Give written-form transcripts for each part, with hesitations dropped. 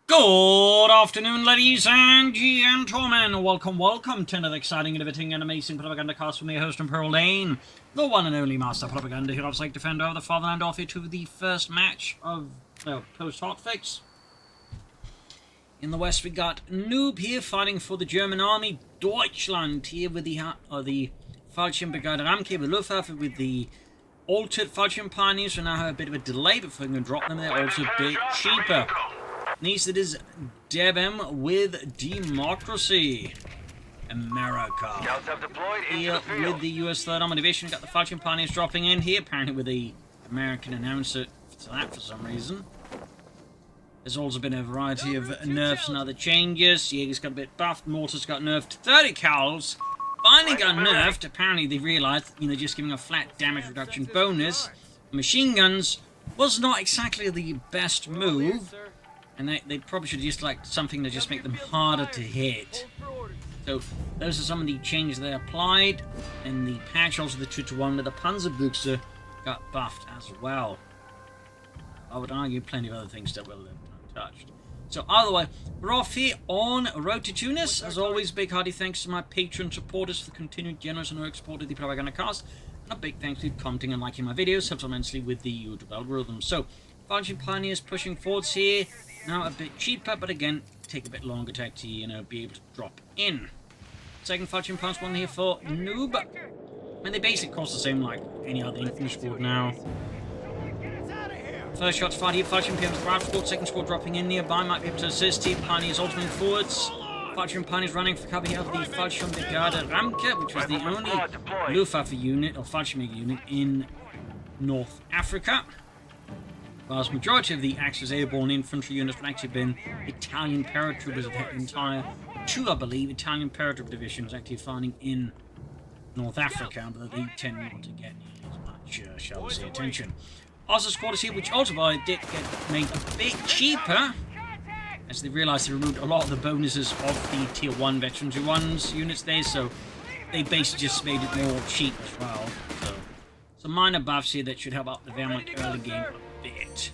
Good afternoon, ladies and gentlemen. Welcome to another exciting, innovating, and amazing Propagandacast from your host and Pearl Lane, the one and only Master Propaganda here of like Defender of the Fatherland, off here to the first match of post-hotfix. In the west, we got Noob here fighting for the German army, Deutschland here with the Fallschirmbrigade Ramke with Luftwaffe with the altered Fallschirm Pioneers, who now have a bit of a delay before we can drop them. They're also a bit cheaper. Next, it is DevM with Democracy. America. Here with the US 3rd Armored Division. We've got the Fallschirm Pioneers dropping in here, apparently with the American announcer to that for some reason. There's also been a variety of nerfs and other changes. Jaeger's got a bit buffed, Mortar's got nerfed to 30 cals. Finally got nerfed. Apparently they realised, just giving a flat damage reduction bonus. Machine guns was not exactly the best move. And they probably should just like something to just make them harder to hit. So those are some of the changes they applied. And the patch also the 2-to-1 with the Panzerbüchse got buffed as well. I would argue plenty of other things that were untouched. So either way, we're off here on road to Tunis. As always, big hearty thanks to my Patreon supporters for the continued generous and heroic support of the Propagandacast. And a big thanks to commenting and liking my videos, helps immensely with the YouTube algorithm. So, Fallschirm Pioneers pushing forwards here. Now a bit cheaper, but again, take a bit longer to actually, be able to drop in. Second Fallschirm Pioneers one here for Noob. And they basically cost the same like any other infantry squad now. First shot's fired here, Fallschirm Pioneers ground squad, second squad dropping in nearby, might be able to assist here. Pioneers also moving forwards. Fallschirm Pioneers running for cover here of the Fallschirmbrigade Ramke, which was the only Luftwaffe unit, or Fallschirm unit, in North Africa. The vast majority of the Axis airborne infantry units have actually been Italian paratroopers of the entire two, I believe, Italian paratrooper divisions actually fighting in North Africa, but they tend not to get as much, shall we say, attention. Also, squad here, which also did get made a bit cheaper, as they realised they removed a lot of the bonuses of the Tier 1 Veterans Who Ones units there, so they basically just made it more cheap as well. So, some minor buffs here that should help out the Wehrmacht early game a bit.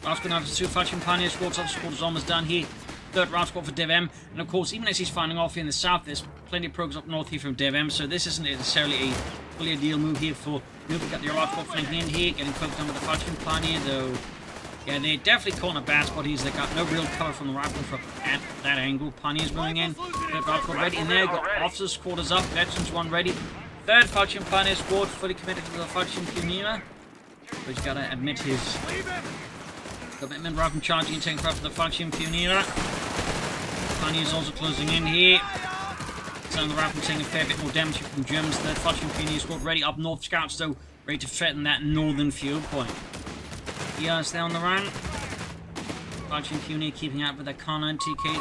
Last one after 2 Fallschirm Pioneer squads, other squad is almost done here. Third round squad for DevM, and of course, even as he's fighting off here in the south, there's plenty of progress up north here from DevM, so this isn't necessarily a fully ideal move here for Noob. We've got the round squad flanking in here, getting focused on with the Fallschirm Pioneer, though. Yeah, they're definitely caught in a bad spot here. They got no real cover from the rifle at that angle. Pioneers moving in. Third round squad ready in there, got officers' quarters up, veterans one ready. Third Fallschirm Pioneer squad fully committed to the Fallschirm Pioneer, but he's got to admit his commitment rather than charging and taking cover for the Fallschirm Pioneer. Pioneers also closing in here. So the rifle taking a fair bit more damage from Germans. Third Fallschirm Pioneer squad ready up north. Scouts though ready to threaten that northern field point. Yeah, stay on the run. Fallschirm Pioneer keeping out with their Kar 90K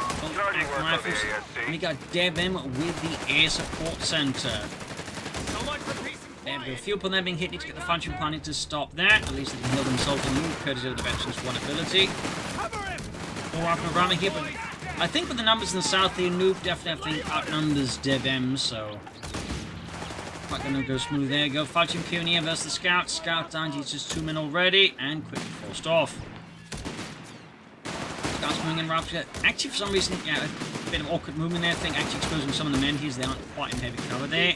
rifles. And we got DevM with the air support center. There we go. Field point there being hit. Need to get the Fallschirm Pioneer to stop that. At least they can heal themselves and move, courtesy of the veterans one ability. More rifle ramming here, but I think with the numbers in the south here, Noob definitely outnumbers DevM, so quite gonna go smooth there. Go Fallschirm Pioneer versus the Scout. Scout down, he's just 2 men already, and quickly forced off. Scouts moving in rough. Actually, for some reason, yeah, a bit of awkward movement there. I think actually exposing some of the men here, they aren't quite in heavy cover there.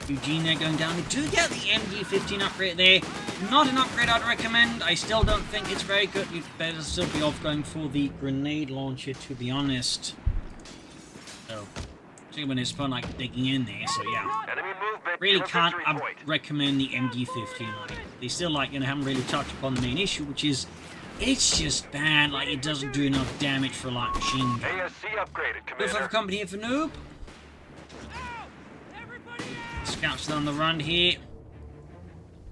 Eugene there going down. We do get the MG15 upgrade there. Not an upgrade I'd recommend. I still don't think it's very good. You'd better still be off going for the grenade launcher, to be honest. So, see when it's fun like digging in there, so yeah. Really can't recommend the MG15. They still haven't really touched upon the main issue, which is it's just bad. Like, it doesn't do enough damage for like machine gun. Luftwaffe company here for Noob. Scouts on the run here.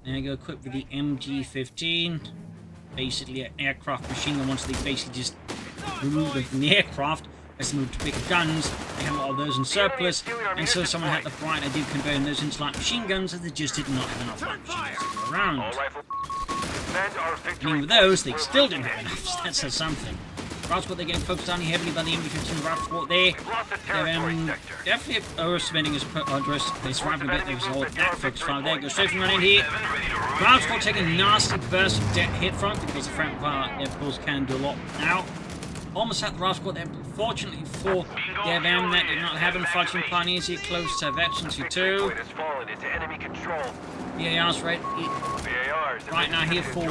There you go, equipped with the MG15. Basically an aircraft machine gun. Once they basically just remove them from the aircraft, as they move to bigger guns, they have a lot of those in surplus, and so someone had the bright idea of converting those into light machine guns, and they just did not have enough light machine guns to go around. I mean, with those, they still didn't have enough, so that says something. Route squad, they're getting focused on heavily by the MG15 route squad there. They're definitely overestimating his address. They're surviving a bit. There's all that focus fire there. Go straight from running here. Route squad taking a nasty burst of hit front because the front fire, of course, can do a lot now. almost at the RAF squad there, but fortunately for DevM, that did not happen. Falchion Pioneers here close to Veteran 2. BAR's right now here for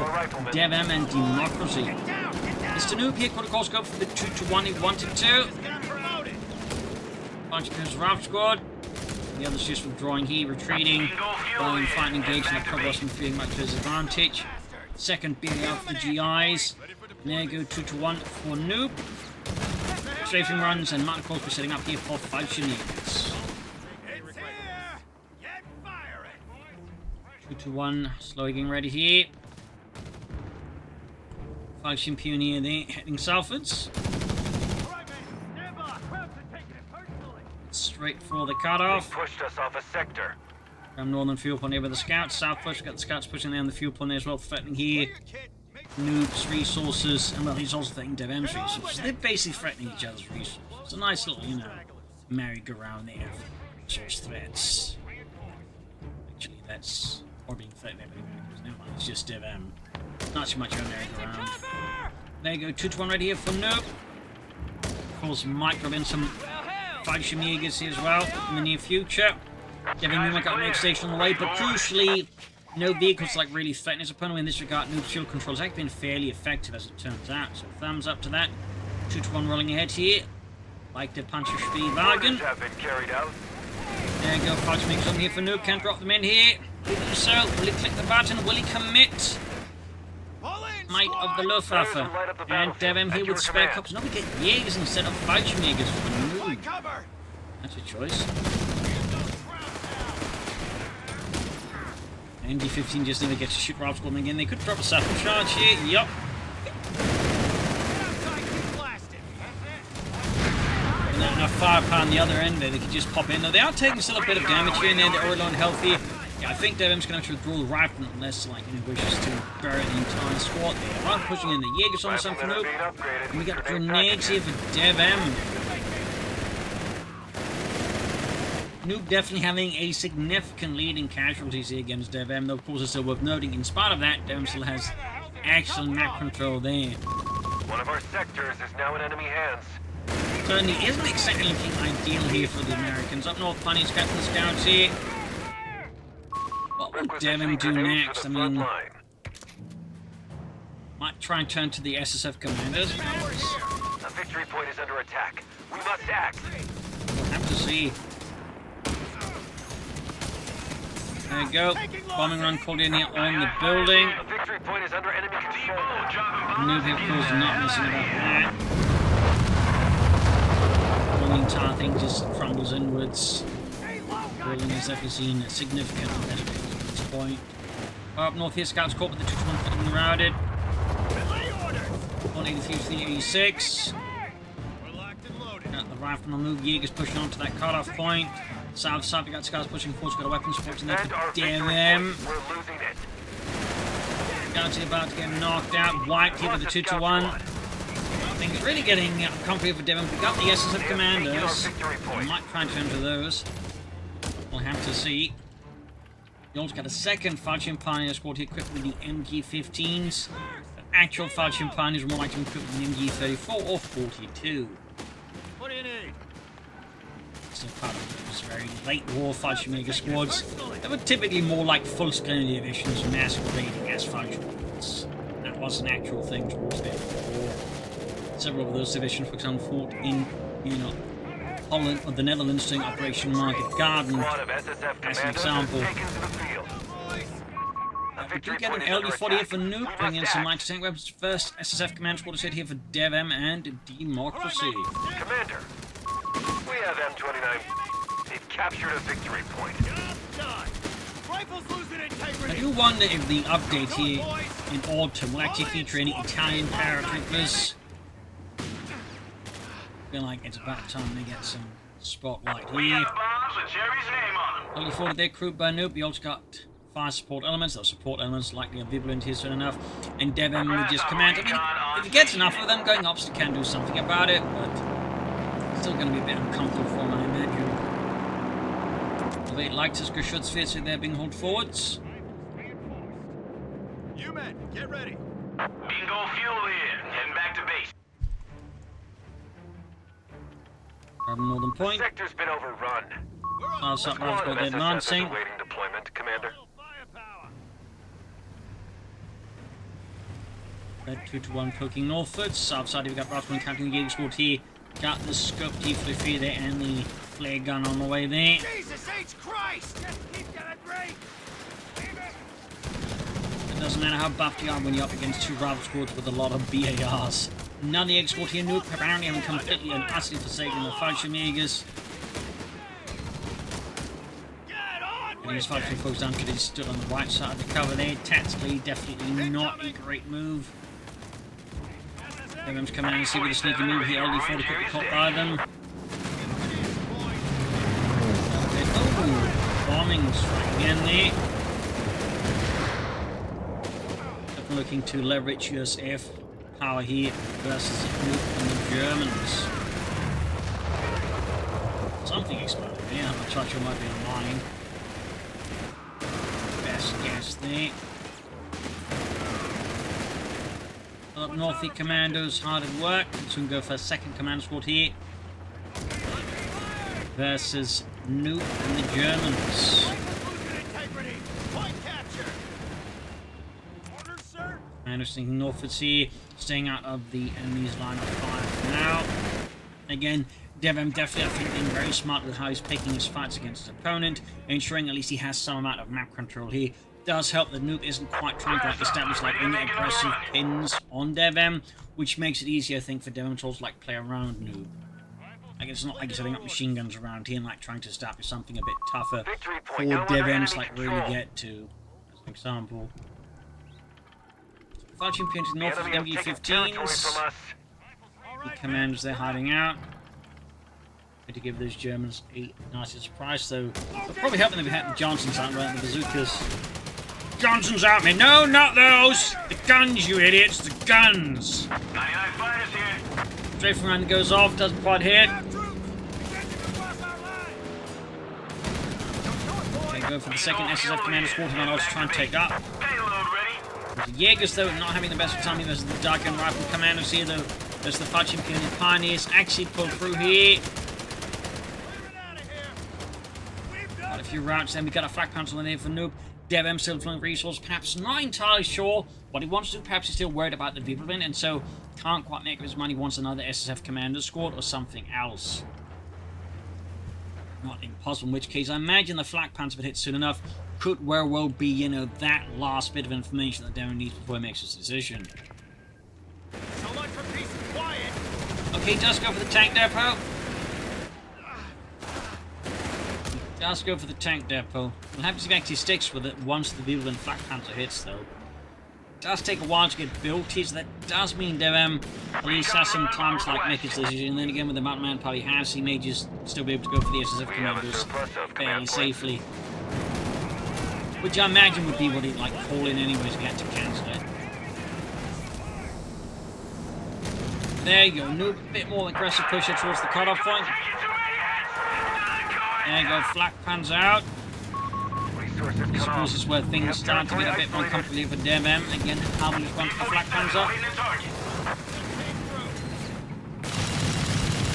DevM and Democracy. Mr. Noob here could of course go for the 2-1 he wanted to. Bunch of RAF squad. The others just withdrawing here, retreating, while in fight and engaging. That probably wasn't feeling much to his advantage. Second BAR for the GIs. And there you go, 2-1 for Noob. Strafing runs, and Martin Course setting up here for Falchion units. 2-1, slowly getting ready here. Falchion Pioneer there, heading southwards. Straight for the cutoff. Pushed us off a sector. From northern fuel point here with the scouts. South push, got the scouts pushing there on the fuel point there as well, threatening here. Noob's resources, and well, he's also threatening DevM's resources. They're basically threatening each other's resources. It's a nice little, you know, merry-go-round there of resource threats. Actually, that's or being threatened because no one, it's just DevM. Not too much of a merry-go-round. There you go, 2-1 right here for Noob. Of course, might drop in some Falchion Jaegers here as well in the near future. DevM might got the next station on the way, but crucially, no vehicles like really threaten his opponent. In this regard, Noob's fuel control has actually been fairly effective as it turns out. So thumbs up to that. 2-1 rolling ahead here. Like the punch of Spielwagen. There you go, Falchion makes something here for Noob. Can't drop them in here. So, will he click the button? Will he commit? Might of the Luftwaffe. And DevM here with Spec Ops. No, we get Jaegers instead of Falchion Jaegers for Noob. That's a choice. ND-15 just never gets to shoot RAF squad again. They could drop a sapling charge here. Yup. And not enough firepower on the other end there. They could just pop in. Though they are taking still a bit of damage here and there. They're already on health here. Yeah, I think DevM's going to withdraw the rifle unless, like, you know, wishes to bury the entire squad there. Rather pushing in the Jaegers on something new. And we got grenades here for DevM. Noob definitely having a significant lead in casualties here against DevM, though of course it's still worth noting, in spite of that, DevM still has excellent map control there. One of our sectors is now in enemy hands. Certainly isn't exactly looking ideal here for the Americans. Up north, Bunny's got the scouts here. What will DevM do next? I mean, might try and turn to the SSF commanders. A victory point is under attack. We must act. We'll have to see. There you go. Bombing run called in here on the building. The victory point is under enemy control. Noob, of course, not messing about that. Well, the entire thing just crumbles inwards. Building has definitely seen significant damage at this point. Up north here, scouts caught with the 2-1 being routed. 180 to the 86. Got the rifle on Noob. Jaegers pushing on to that cutoff point. South side, we got scouts pushing forward, got a weapon support in there for DevM. Scouts here about to get knocked out, wiped here with the 2-1. Things really getting comfy for DevM. We got the SSF commanders. We might try and turn to those. We'll have to see. We also got a second Falchion Pioneer squad here equipped with the MG-15s. The actual Falchion Pioneers are more likely to be equipped with the MG-34 or 42. What do you need? Still part of those very late war Falchion Mega squads. They were typically more like full-scale divisions masquerading as Falchion units. That was an actual thing towards the end of the war. Several of those divisions, for example, fought in, you know, Holland or the Netherlands doing Operation Market Garden as an example. We do get an LD-40 here for Noob, bringing in some light tank weapons. First SSF command squad is here for DevM and Democracy. Commander, we have M29. They've captured a victory point. I do wonder if the update here in autumn will actually feature any Italian paratroopers. I feel like it's about time they get some spotlight here. Only 40 their crew by Noob. We also got fire support elements. Those support elements likely ambivalent here soon enough. And DevM with just command. I mean, if he gets enough of them going opposite can do something about it, but it's still going to be a bit uncomfortable for him, I imagine. They like to Geschützfehler so they're being hauled forwards. You men, get ready. Bingo fuel in. Heading back to base. Northern point. Sector's been overrun. Our supplies got their advancing. Awaiting deployment, Commander. Red 2-1 poking northwards. Outside we've got Rifleman Captain engaging squad here. Got the scope T for the fear there and the flare gun on the way there. Jesus H. Christ! Just keep that break! It doesn't matter how buffed you are when you're up against two rival squads with a lot of BARs. None of the export here, Noob, apparently having completely and utterly forsaken the Fallschirmjägers. And his Fallschirm folks down because he stood on the right side of the cover there. Tactically, definitely not a great move. DevM's coming in and see with a sneaky move here, only 40 quickly caught by them. Oh, bombing strike again there. Definitely looking to leverage USF power here versus Noob and the Germans. Something exploded there. I'm not sure it might be a mine. Best guess there. Up north, the commandos hard at work. So we can go for a second command squad here. Versus Noob and the Germans. Commandos thinking northwards here, staying out of the enemy's line of fire for now. Again, DevM definitely, I think, being very smart with how he's picking his fights against his opponent, ensuring at least he has some amount of map control here. Does help that Noob isn't quite trying to establish like any aggressive pins on DevM, which makes it easier, I think, for DevM to also like play around Noob. Like it's not like he's setting up machine guns around here and like trying to establish something a bit tougher for DevM to like really get to, as an example. Fallschirm to the north of the MG-15s. The commanders they're hiding out. Going to give those Germans a nice surprise, though. It'll probably help them if they had the Johnsons out right, the bazookas. Johnsons out, man! No, not those! The guns, you idiots! The guns! 99 fighters here. Straight from around goes off, doesn't quite hit. Okay, go for the second SSF commander squad, and also try and take up. The Jaegers, though, not having the best of time versus the Dark Gun Rifle commanders here, though. There's the Fallschirm Pioneers actually pull through here. Got a few routes, then we got a flak punch on the name for Noob. DevM still flowing resource, perhaps not entirely sure what he wants to do. Perhaps he's still worried about the Vibrant, and so can't quite make up his mind. He wants another SSF commander squad or something else. Not impossible, in which case I imagine the flak pants, if it hits soon enough, could very well be, you know, that last bit of information that Darren needs before he makes his decision. So much for peace and quiet. Okay, just go for the tank depot. Just go for the tank depot. We'll have to see if he actually sticks with it once the Vibrant flak panzer hits, though. It does take a while to get built here, so that does mean DevM at least has some time to like make his decision. And then again, with the amount of manpower he has, he may just still be able to go for the SSF commanders fairly safely. Which I imagine would be what he'd like call in anyways if he had to cancel it. There you go, Noob, a bit more aggressive push here towards the cutoff point. There you go, flak pans out. This of course is where things start to get a bit more comfortable for DevM. Again, how will he respond to the flak pans up?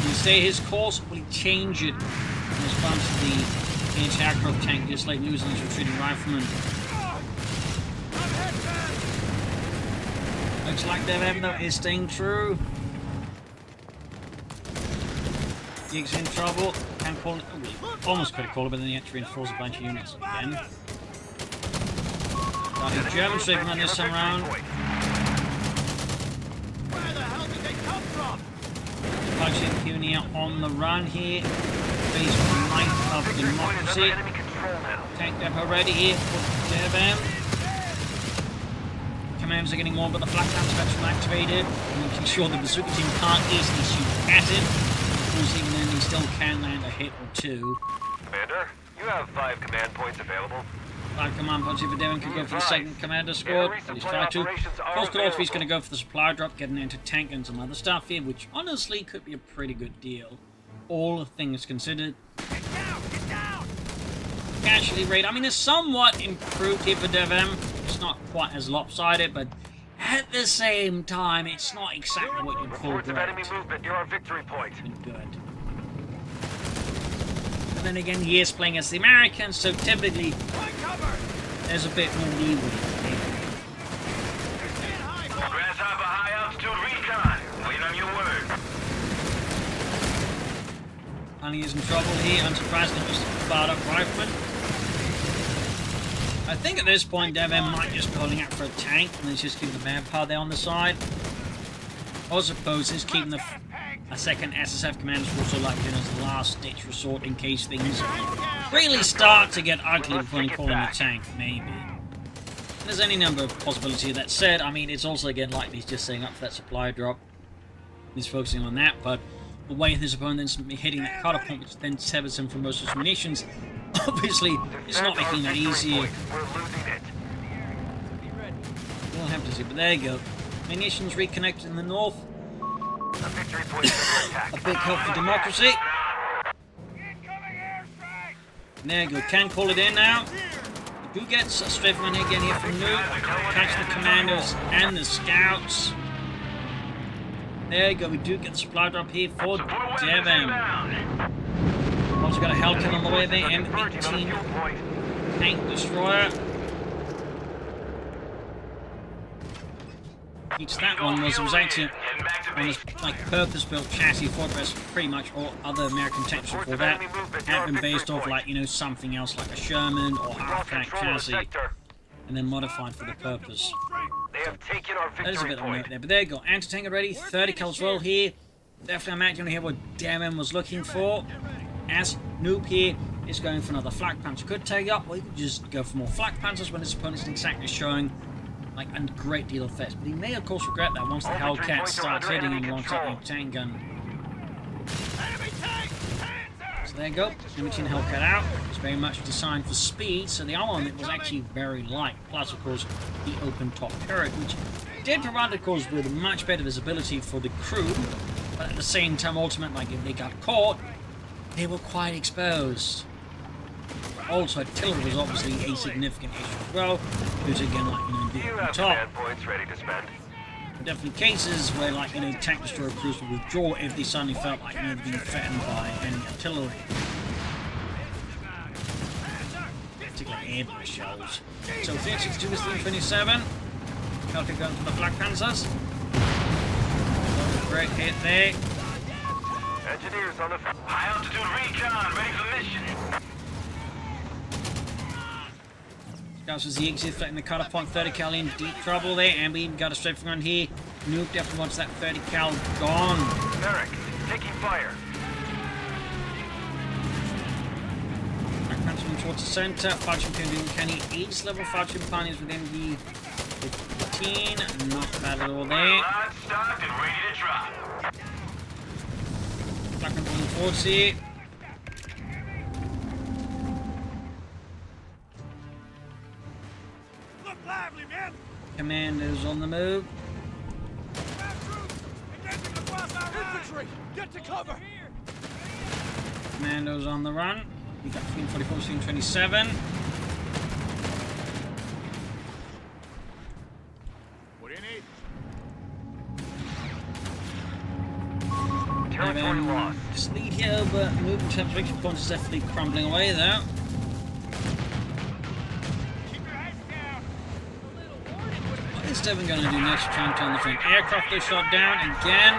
Will he stay his course, or will he change it in response to the anti-aggro tank just like losing his retreating rifleman? Looks like DevM though is staying true. Gig's in trouble. Can call it. Oh, almost could have called it, but then he had to reinforce a bunch of units again. The German sweeping on this time around. Where the hell did they come from? Fallschirm Pioneer on the run here. Based on the Knight of Democracy. Tank depot ready here for DevM. Commands are getting more, but the flak pants are activated. Making sure the bazooka team can't easily shoot at him. Even then, he still can land a hit or two. Commander, you have 5 command points available. 5 command points if DevM could go for the second commander squad. At least try to. Of course, could also be going to go for the supply drop, getting into tank and some other stuff here, which honestly could be a pretty good deal. All things considered. Get down! Get down! Casualty rate, I mean, it's somewhat improved here for DevM. It's not quite as lopsided, but at the same time, it's not exactly what you'd call Reports of great. enemy movement near our victory point. Been good. But then again, he is playing as the Americans, so typically there's a bit more leeway. Grasshopper high altitude recon. Wait on your word. And he is in trouble here, unsurprisingly, just fired up rifleman. I think at this point, DevM might just be holding out for a tank, and let's just keep the manpower there on the side. I suppose he's keeping a second SSF commander also like as a last-ditch resort in case things really start to get ugly before you call in a tank, maybe. There's any number of possibilities. That said, I mean, it's also again likely he's just setting up for that supply drop. He's focusing on that, but the way his opponent's hitting that cutter point, which then severs him from most of his munitions, obviously, it's not making that easier. We're losing it. We'll have to see, but there you go. Munitions reconnected in the north. A victory point under attack. A big help for democracy. There you go. Can call it in now. We do get a strafe man again here from Noob. Catch the commandos and the scouts. There you go. We do get the supply drop here for DevM. Also got a Hellcat on the way there. M18 tank destroyer. Each that one was actually on this like purpose-built chassis for pretty much all other American tanks before that had been based off like something else like a Sherman or half-track chassis, and then modified for the purpose. That is a bit of a note there, but there you go. Anti-tank ready, 30 cal as well here. Definitely imagine here what DevM was looking for. As Noob here is going for another flak panzer. Could take up, or he could just go for more flak panzers when his opponent isn't exactly showing like a great deal of threats. But he may of course regret that once the Hellcat starts hitting him alongside the tank gun. So there you go, M18 Hellcat out. It's very much designed for speed, so the armament was actually very light. Plus of course the open top turret, which did provide of course with much better visibility for the crew, but at the same time ultimately, like if they got caught, they were quite exposed. Also, artillery was obviously a significant issue as well, which again, like, being on top. Points ready to spend. Definitely cases where, like, tank destroyer crews would withdraw if they suddenly felt like, they'd been threatened by enemy artillery. Particularly airborne shells. So, 362 is 327. Hellcat going for the Black Panzers. Great hit there. Engineers on the high altitude recon, ready for mission. Scouts was the exit, threatening the cutter point, 30 cal in deep trouble there, and we even got a straight from around here. Noob definitely wants that 30 cal gone. Merrick, taking fire. Black Panther towards the center. Falchion can do uncanny 8 level Falchion Pan is within the 15. Not bad at all there. Stocked and ready to drop. Black Panther moving towards here. Lively, man! Commandos on the move. Infantry! Get to cover! Commandos on the run. We got 44, 27. What do you need? Territory lost. Just lead here, but Noob in terms of victory points is definitely crumbling away though. What is Devin going to do next to try and turn the train? Aircraft is shot down again.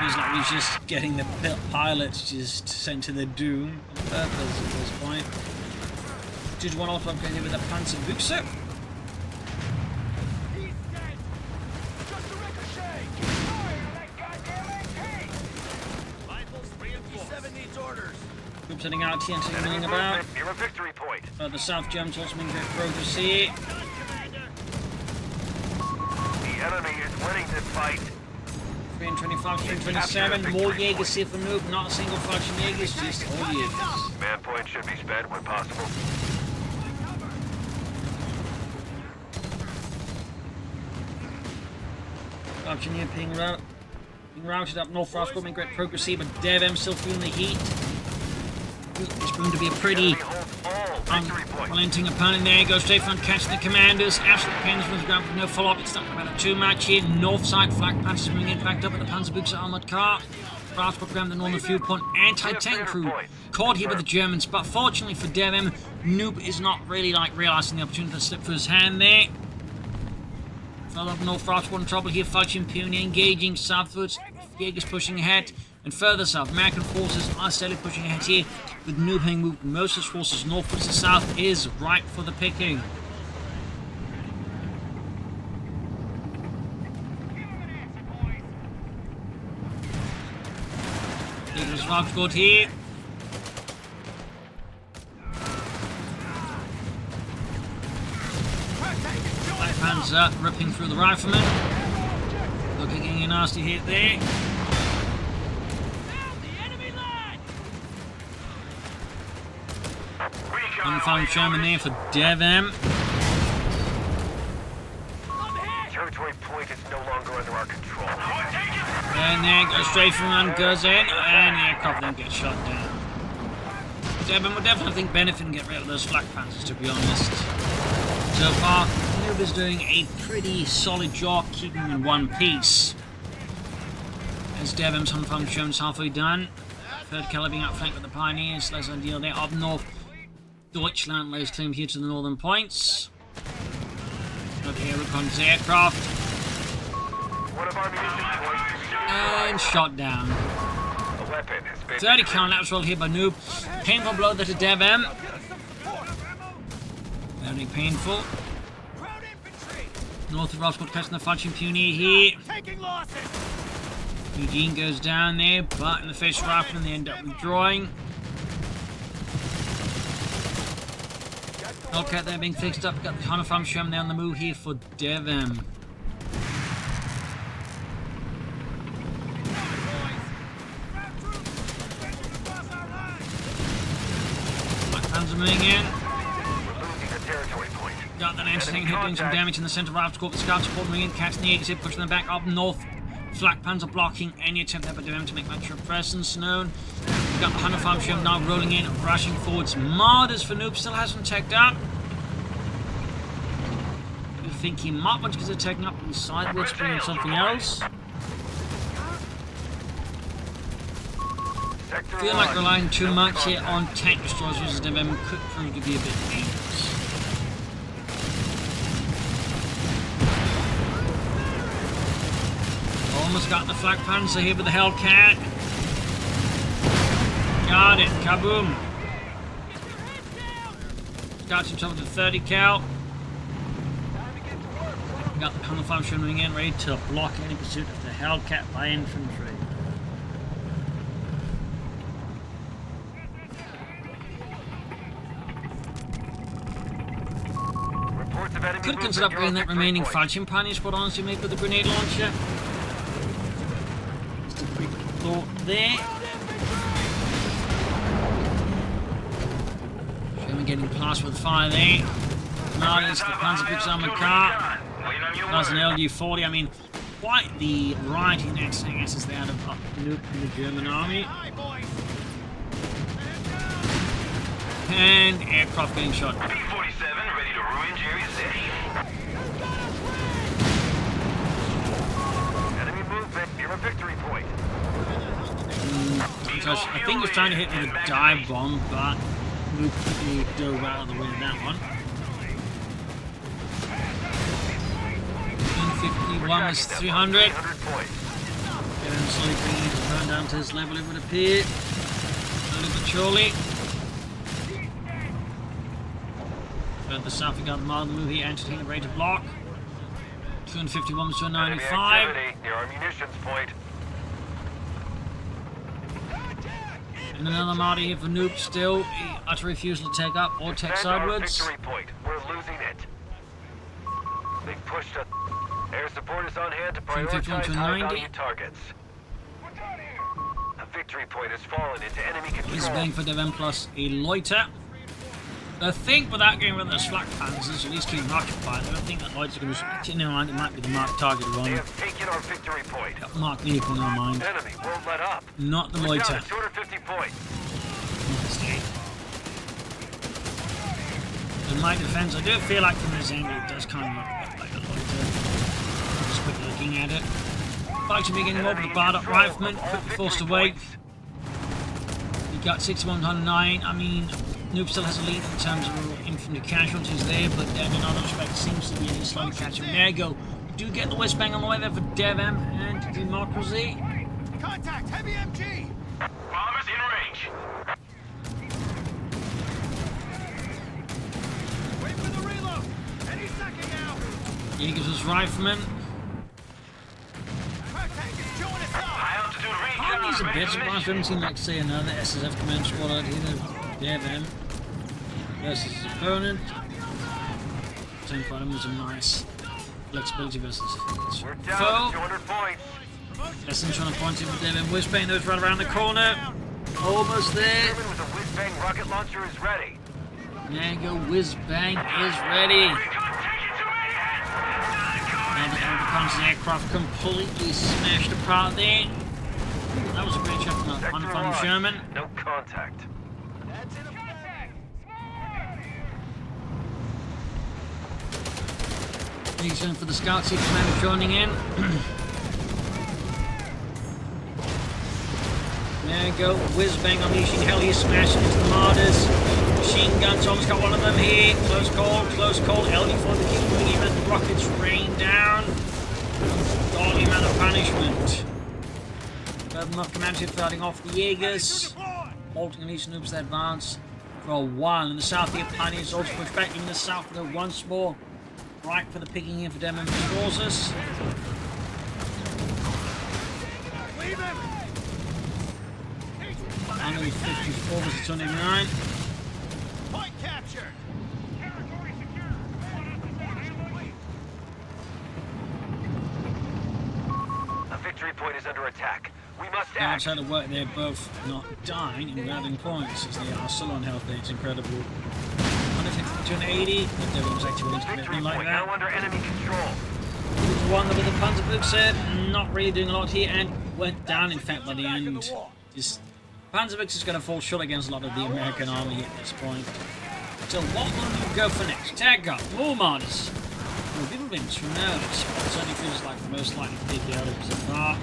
He's like he's just getting the pilots just sent to the doom on purpose at this point. 2-1 off upgraded with a Panzerbuchse. Group setting out, TNT milling about. Near a victory point. The South Germans also making great progress here. The enemy is winning this fight. 325, 327. More Jaegers here for Noob. Not a single Falchion Jaegers, just all Jaegers. Man points should be spent when possible. Falchion here being routed up north for us, making great progress here, but DevM still feeling the heat. It's going to be a pretty unrelenting opponent there. Goes straight front, catching the commanders. Absolute pains from the ground with no follow-up. It's not about too much here. North side, Flak Panzers moving in, backed up with the Panzerbuchse armored car. Rafts program the northern fuel point anti-tank crew caught here by the Germans, but fortunately for DevM, Noob is not really like realizing the opportunity to slip through his hand there. Further up north, Rafts in trouble here, Falchion Pioneer engaging southwards, Jaegers pushing ahead, and further south, American forces are steadily pushing ahead here, with Noob having moved most of his forces northwards. The south is ripe for the picking. There's Rafts got here. Black Panzer ripping through the riflemen. Looking at a nasty hit there. Unfound Sherman there for DevM. Territory point is no longer under our control. And there goes straight from and goes in, and the aircraft then gets shot down. DevM would definitely think benefit and get rid of those flak panzers, to be honest. So far, Noob is doing a pretty solid job keeping them in one piece. As DevM's unfound Sherman's halfway done. Third Keller being outflanked with the Pioneers, less ideal there. Up north, Deutschland lays claim here to the northern points. Got here reconnaissance aircraft. One of our munitions points. And shot down. A weapon has been 30 count, that was rolled here by Noob. Painful blow there to DevM. Very painful. North of Ross got catching the Falchion Pioneer here. Eugene goes down there, but in the face of riflemen they end up withdrawing. Hellcat there being fixed up. Got the Hanafam Shem there on the move here for DevM. Black Panzer moving in. We're losing a territory point. Got that anti-tank hit doing some damage in the centre of Rafts Corps. The scout support moving in, catching the Jaegers, pushing them back up north. Flak Panzer blocking any attempt there by DevM to make much of a presence known. We've got the Hanafam Shem now rolling in, rushing forwards. Martyrs for Noob still hasn't teched up. You think he might want to get teching up and sideways, bringing something else. Feel like relying too much here on tank destroyers versus DevM could prove to be a bit dangerous. Almost got the Flak Panzer here with the Hellcat. Got it, kaboom. Got himself with the 30 cal. Got the Panel 5 showing in, ready to block any pursuit of the Hellcat by infantry. Could consider upgrading that remaining Falchion Pioneer squad honestly made with the grenade launcher. Just a quick thought there. Sherman getting past with fire there. Martyrs, the Panzer Briggs armored car. That's an LG-40. I mean, quite the variety in anti-tank there out of Noob in the German army. And aircraft getting shot. B-47 ready to ruin Jerry's day. Enemy movement near a victory point. I think he was trying to hit with a dive bomb, but Noob quickly dove out of the way of that one. 151 is 300. Get him slowly bringing his turn down to his level, it would appear. Slowly but surely. Further south, we got the Marlin move here, entertaining rate of block. 251 to 95. Near our munitions point. And another Marty here for Noob still. Utter refusal to take up or take sideways. Victory point. We're losing it. Big push to air support is on hand to prioritize high-value targets. A victory point has fallen into enemy control. This is going for DevM plus a loiter. I think without getting rid of those flak panzers, at least keep them occupied, I don't think that loiter's going to... Never mind, it might be the marked target wrong. They have taken our victory point. Marked vehicle, never mind. Enemy won't let up. Not the loiter. Down to 250 points. In my defense, I do feel like from this angle it does kind of look a bit like a loiter. Just quickly looking at it. Fighting beginning more with the barred up rifleman, quickly forced away. He got 6109. I mean, Noob still has a lead in terms of infantry casualties there, but DevM in other respects seems to be slowly catching. There you go. We do get the whiz bang on the way there for DevM and Democracy. Contact! Heavy MG! Bombers in range. Wait for the reload! Any second now! Here gives us rifleman. Crack tank is chewing us up! High altitude I recon. think it's a bit surprised we haven't seen, like, say, another SSF command squad out here. DevM versus his opponent. Same fighting was a nice flexibility versus his We're foe. down to 200 points. Less than 200 points in for DevM. Whizbang those right around the corner. Almost there. Sherman with a whiz-bang rocket launcher is ready. There you go. Whizbang is ready. Now the Albacon's aircraft completely smashed apart there. That was a great shot from Sector unfunded lost. Sherman. No contact. That's in effect! He's in for the scout seat commander joining in. There you go, whiz-bang unleashing hell, he's smashing into the martyrs. Machine guns, almost got one of them here. Close call, LD4 to keep moving him as the rockets rain down. Godly amount of punishment. Further enough command ship fighting off the Jaegers. Halting at least Noob's advance for a while. In the south, the Pioneers also push back in the south, though once more. Right for the picking in for DevM forces. Leave him! 154 versus 29. Point captured! A victory point is under attack. We must Now act. trying to work, they're both not dying and grabbing points as they are still on health. It's incredible. 150 to an 80, but DevM was actually willing to commit Victory one like point now that. under enemy control. One with the Panzerbook said, not really doing a lot here and went down in fact by the end. Just Panzerbook is going to fall short against a lot of the American army at this point. So what will you go for next? Tag up, more martyrs. Well, people have been too nervous, but it certainly feels like the most likely to take the out of so far.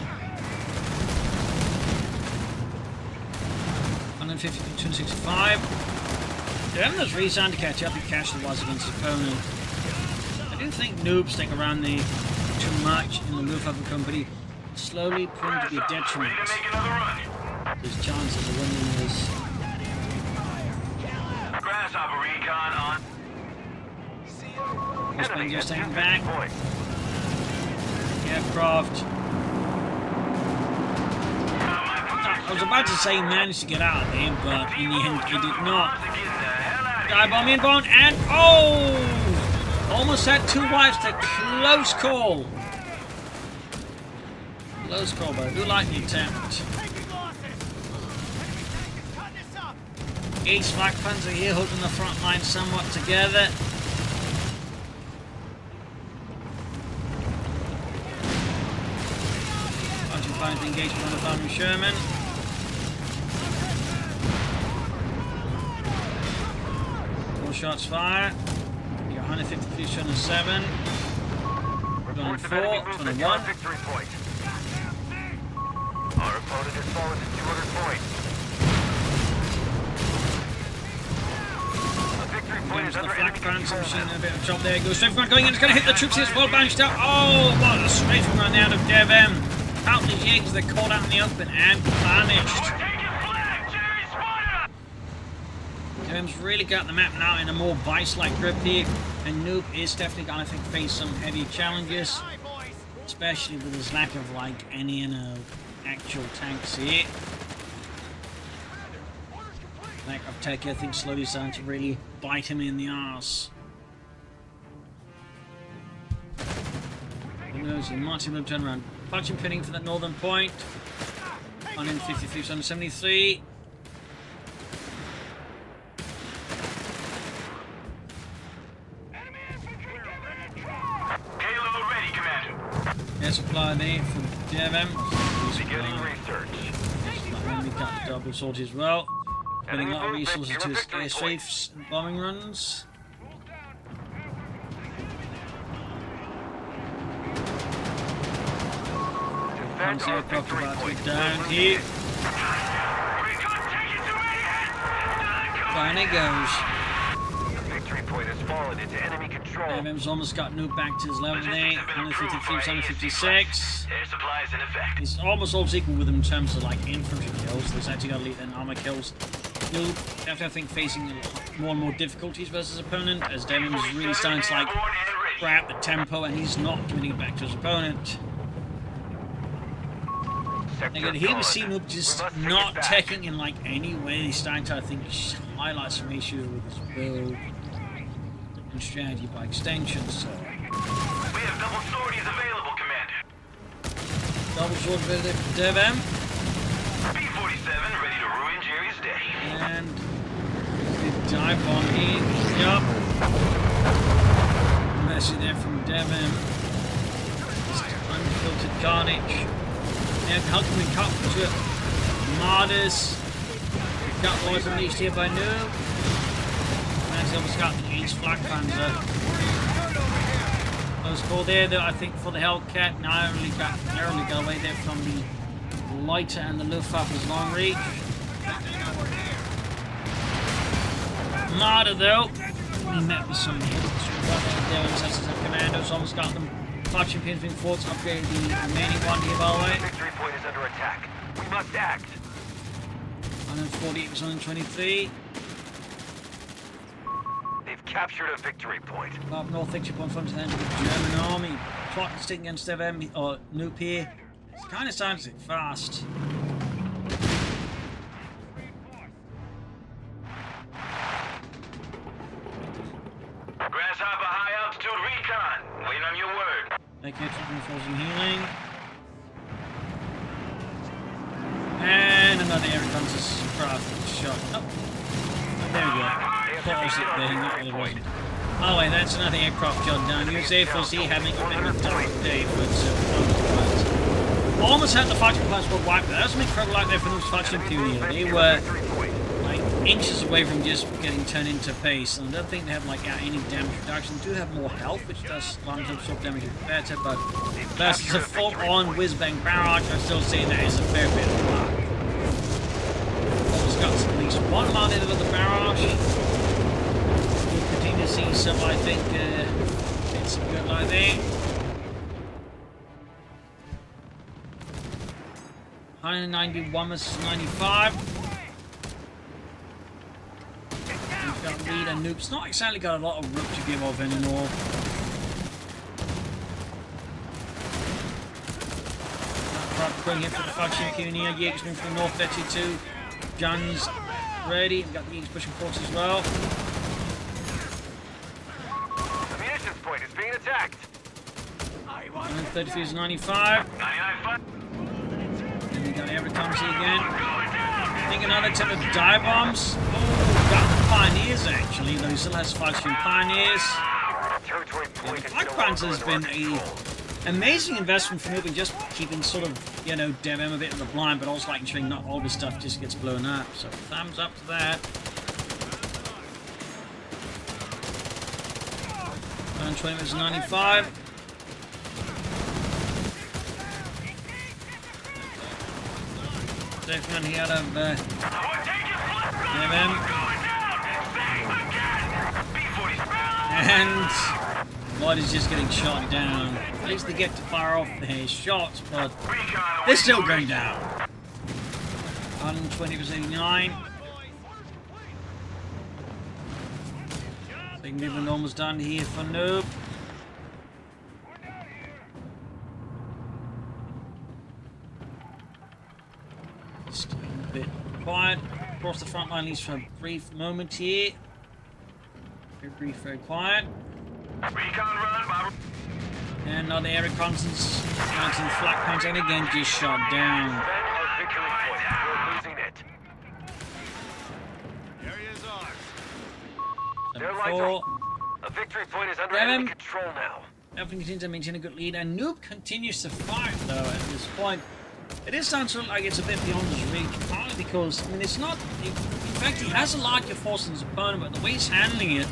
150 to 265. DevM was really starting to catch up. He casualty-wise against his opponent. I do think Noob stick around there too much in the Luftwaffe company. Slowly proving to be a detriment. Ready to make another run. His chances of winning this. Grasshopper recon on. Whizbang just taking back. Point. Aircraft. I was about to say he managed to get out of there, but in the end he did not. Dive bomb inbound and oh! Almost had two wives to close call. Close call, but I do like the attempt. Taking losses! Enemy tank is cutting us up! Each Black Panzer here holding the front line somewhat together. Bunch of fine engagement on the Farming Sherman. Four shots fire. You got 153, 207. Reports of 4, enemy movement 21. on victory point. Our opponent has fallen to 200 points. A victory point There's is the under flak enemy balance control machine, now. a bit of a job there. Goes Strafing going in, it's going to hit the troops here as well, banished out. Oh, what a strafing run out of DevM. Countless Jaegers, they're caught out in the open and banished. DevM's really got the map now in a more vice-like grip here, and Noob is definitely going to face some heavy challenges, Hi, boys! especially with his lack of like any actual tanks here. Lack of tech, I think, slowly starting to really bite him in the arse. Who knows? He might have turn around. Punching pinning for that northern point. 153, 173. Payload ready, Commander. Air supply there from DevM. Beginning research. We got the double sword as well. Spending a lot of Enemy movement resources to near his victory airstrafes and bombing runs. Aircons aircraft about to go down here. Down it goes. The victory point has fallen into enemy control. DevM's almost got Noob back to his level there. 153, 156. Air supplies in effect. He's almost all equal with him in terms of like infantry kills. There's actually got elite and armor kills. Noob, after I think facing more and more difficulties versus his opponent, as DevM is really starting to like grab the tempo and he's not giving it back to his opponent. Again, here we see Noob just not taking in like any way. He's starting to, I think, highlight some issues with his build and strategy by extension. So We have double sorties available, Commander. double sword available for DevM. B-47 ready to ruin Jerry's day. And the dive bomb here. Yup. Message there from DevM. Just unfiltered carnage. And how can we cut to it? Martyrs. Got boys unleashed here by Noob. And he's almost got the East Flak Panzer. Close call there, though, I think, for the Hellcat. Narrowly got away there from the lighter and the Luftwaffe's long reach. Martyr, though, he met with some hits. There was as commandos, almost got them. Five champions being fought to upgrade the remaining one here, by the way. Victory point is under attack. We must act. 148 was 123. They've captured a victory point. Up north, victory point front to the end of the German army. Plotting stick against DevM or Noob here. It's kind of starting to get fast. Grasshopper high altitude recon. Wait on your word. Thank you, taking frozen healing. And another air defense craft shot. Oh, there we go. What was it there? No, it wasn't. Oh wait, that's another aircraft shot down. USF having a bit of a tough day for almost had the fighting plans were wiped. That was an incredible like there for those fighting period. They were like inches away from just getting turned into pace. And I don't think they have like any damage reduction. They do have more health, which does line up sort of damage better, but versus a full-on whiz-bang barrage, I still say there is a fair bit of luck. Almost got at least one man into the barrage. We'll continue to see some, I think, it's good like there. 191 versus 95. We've got lead and Noob's not exactly got a lot of rope to give off anymore. Going in for the faction Pioneer, Jaegers moving from the north, 32. John's ready. We've got the Jaegers pushing forward as well. The munitions point is being attacked. 133 is 95. 99. And we got Everett comes here again. I think another attempt of dive bombs. Oh, got the Pioneers actually, though he still has faction Pioneers. Territory point The Black Panther has been a amazing investment for Noob in just keeping sort of, you know, DevM a bit in the blind, but also like ensuring not all this stuff just gets blown up. So thumbs up to that. 120 versus 95. Definitely out of DevM. And Lloyd is just getting shot down. At least they get to fire off their shots, but they're still going down. 120 versus 89. Big movement almost done here for Noob. Staying a bit quiet. Across the front line, at least for a brief moment here. Very brief, very quiet. Recon run, Bob. And another air reconnaissance mounting flak paint, and again just shot down. Our victory point. We're losing it. Area's ours. Their lines are... A victory point is under enemy control now. Everything continues to maintain a good lead, and Noob continues to fight though at this point. It is starting to look like it's a bit beyond his reach, partly because, I mean, it's not... In fact, he has a larger force than his opponent, but the way he's handling it,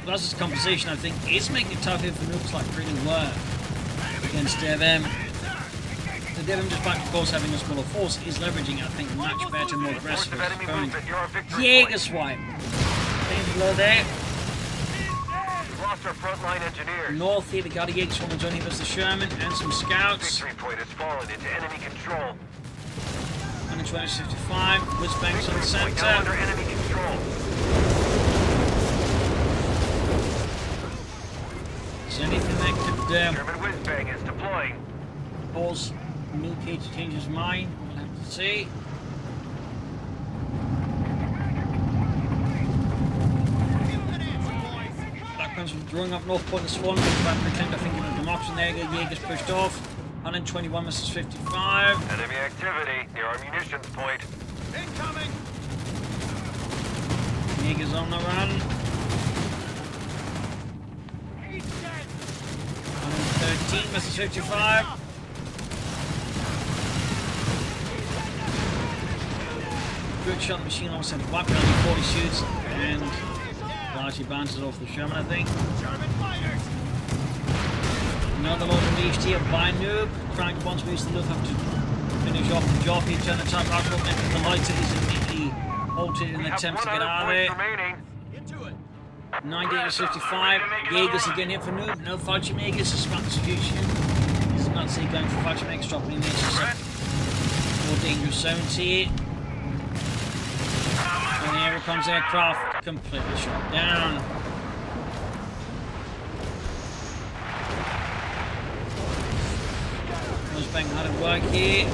plus his composition, I think, is making it tough here for Noob's like really work against DevM. The DevM, despite of course having a smaller force, is leveraging, I think, much better, more aggressive as opponent. Jaeger swipe. Things below there. Lost our frontline engineers. North here, the Garda Jaeger swarm is only versus the Sherman and some scouts. Victory point has fallen into enemy control. 120-55, Whizbangs on the Now under center. enemy control. Is there anything that could German whizbang is deploying. cause Noob to change his mind? We'll have to see. Blackburns drawing up North Point of Swan, but pretend I think it was democracy there. Jaeger's pushed off. 121 versus 55. Enemy activity near our munitions point. Incoming! Jaeger's on the run. He's dead! 113 versus 55. Good shot machine almost had black only 40 shoots and largely bounces off the Sherman, I think. German fighters! Another lot unleashed here by Noob. Trying to once use the Luftwaffe to finish off the job here. Turn the top rocket up into the lighter is immediately halted in an attempt to get out of there. Into it! 98 to 55. Jaegers again here for Noob. No Fallschirmjägers. It's a smart execution. He's not say going for Fallschirmjägers, dropping in there. It's just more dangerous zones here. And the air comes aircraft completely shot down. Bang hard at work here.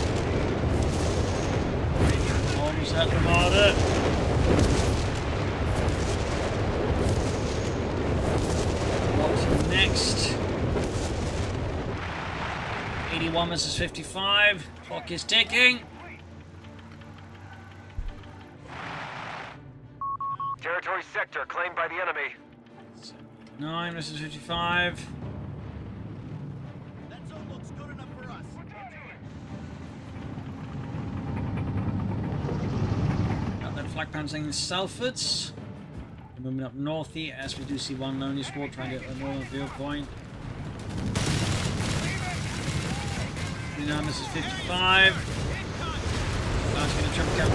Almost at the border. What's next? 81 versus 55. Clock is ticking. Territory sector claimed by the enemy. 9 versus 55. That zone looks good enough for us. Got that flag pouncing the Salfords. Moving up north here as we do see one lonely squad trying to get a northern field point. 39 versus 55. That's going to trip cap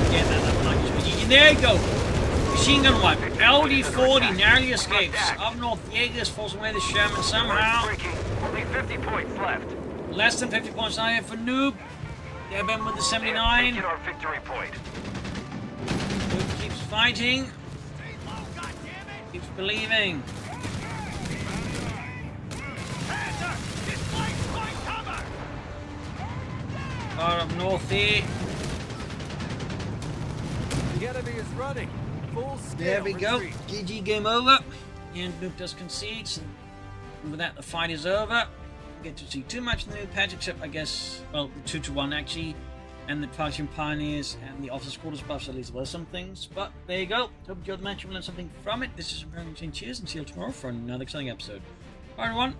again. That flag is beginning. There you go! Machine gun wipe. LD-40 narrowly escapes. Up north, Jaegers falls away the Sherman somehow. Only 50 points left. Less than 50 points now here for Noob. DevM with the 79. Taken our victory point. Noob keeps fighting. Oh, God damn it! Keeps believing. Hands up! This flank's my cover! Far up north here. The enemy is running. Full scale There we go. retreat. GG, game over. And Noob does concede. So with that, the fight is over. We get to see too much in the new patch, except I guess, well, the 2-to-1 actually, and the Prussian Pioneers and the Officers' Quarters buffs. At least there were some things. But there you go. Hope you enjoyed the match and learned something from it. This is American Cheers, and see you tomorrow for another exciting episode. Bye, everyone.